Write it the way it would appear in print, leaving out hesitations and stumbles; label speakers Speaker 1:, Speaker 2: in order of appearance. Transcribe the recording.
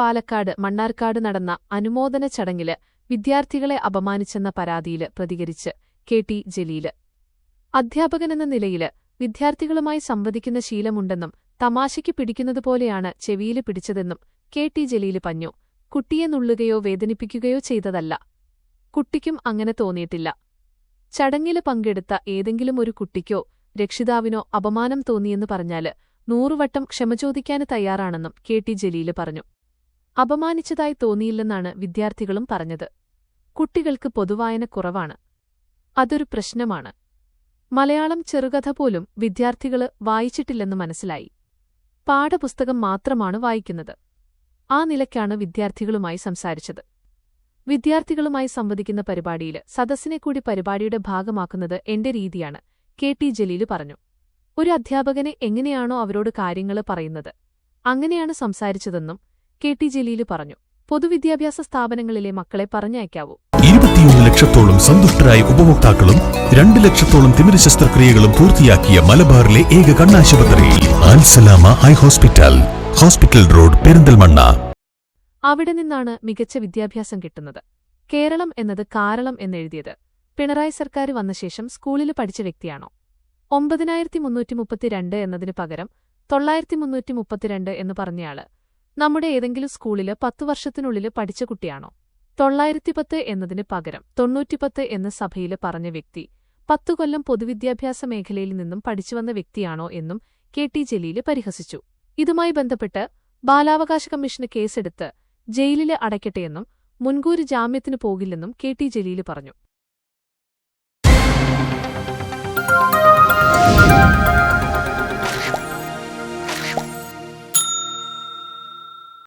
Speaker 1: പാലക്കാട് മണ്ണാർക്കാട് നടന്ന അനുമോദന ചടങ്ങില് വിദ്യാർത്ഥികളെ അപമാനിച്ചെന്ന പരാതിയില് പ്രതികരിച്ച് കെ.ടി. ജലീല്. അധ്യാപകനെന്ന നിലയില് വിദ്യാർത്ഥികളുമായി സംവദിക്കുന്ന ശീലമുണ്ടെന്നും തമാശയ്ക്ക് പിടിക്കുന്നതുപോലെയാണ് ചെവിയില് പിടിച്ചതെന്നും കെ.ടി. ജലീല് പറഞ്ഞു. കുട്ടിയെ നുള്ളുകയോ വേദനിപ്പിക്കുകയോ ചെയ്തതല്ല. കുട്ടിക്കും അങ്ങനെ തോന്നിയിട്ടില്ല. ചടങ്ങില് പങ്കെടുത്ത ഏതെങ്കിലും ഒരു കുട്ടിക്കോ രക്ഷിതാവിനോ അപമാനം തോന്നിയെന്ന് പറഞ്ഞാല് 100 വട്ടം ക്ഷമ ചോദിക്കാന് തയ്യാറാണെന്നും കെ.ടി. ജലീല് പറഞ്ഞു. അപമാനിച്ചതായി തോന്നിയില്ലെന്നാണ് വിദ്യാർത്ഥികളും പറഞ്ഞത്. കുട്ടികൾക്ക് പൊതുവായന കുറവാണ്. അതൊരു പ്രശ്നമാണ്. മലയാളം ചെറുകഥ പോലും വിദ്യാർത്ഥികള് വായിച്ചിട്ടില്ലെന്ന് മനസ്സിലായി. പാഠപുസ്തകം മാത്രമാണ് വായിക്കുന്നത്. ആ നിലയ്ക്കാണ് വിദ്യാർത്ഥികളുമായി സംസാരിച്ചത്. വിദ്യാർത്ഥികളുമായി സംവദിക്കുന്ന പരിപാടിയില് സദസ്സിനെക്കൂടി പരിപാടിയുടെ ഭാഗമാക്കുന്നത് എന്റെ രീതിയാണ്, കെ.ടി. ജലീല് പറഞ്ഞു. ഒരു അധ്യാപകനെ എങ്ങനെയാണോ അവരോട് കാര്യങ്ങള് പറയുന്നത്, അങ്ങനെയാണ് സംസാരിച്ചതെന്നും കെ.ടി. ജലീല് പറഞ്ഞു. പൊതുവിദ്യാഭ്യാസ സ്ഥാപനങ്ങളിലെ മക്കളെ പറഞ്ഞയക്കാവൂ.
Speaker 2: 21 ലക്ഷത്തോളം സന്തുഷ്ടരായ ഉപഭോക്താക്കളും 2 ലക്ഷത്തോളം തിമിര ശസ്ത്രക്രിയകളും പൂർത്തിയാക്കിയ മലബാറിലെ ഏക കണ്ണാശുപത്രി Al Salama high hospital, hospital road, Perinthalmanna.
Speaker 1: അവിടെ നിന്നാണ് മികച്ച വിദ്യാഭ്യാസം കിട്ടുന്നത്. കേരളം എന്നത് കാരളം എന്നെഴുതിയത് പിണറായി സർക്കാർ വന്ന ശേഷം സ്കൂളില് പഠിച്ച വ്യക്തിയാണോ? 9332 എന്നതിനു പകരം 9332 എന്ന് പറഞ്ഞയാള് നമ്മുടെ ഏതെങ്കിലും സ്കൂളില് 10 വർഷത്തിനുള്ളില് പഠിച്ച കുട്ടിയാണോ? 910 എന്നതിന് പകരം 9010 എന്ന് സഭയില് പറഞ്ഞ വ്യക്തി 10 കൊല്ലം പൊതുവിദ്യാഭ്യാസ മേഖലയിൽ നിന്നും പഠിച്ചുവന്ന വ്യക്തിയാണോ എന്നും കെ.ടി. ജലീല് പരിഹസിച്ചു. ഇതുമായി ബന്ധപ്പെട്ട് ബാലാവകാശ കമ്മീഷന് കേസെടുത്ത് ജയിലില് അടയ്ക്കട്ടെയെന്നും മുൻകൂർ ജാമ്യത്തിന് പോകില്ലെന്നും കെ.ടി. ജലീല് പറഞ്ഞു.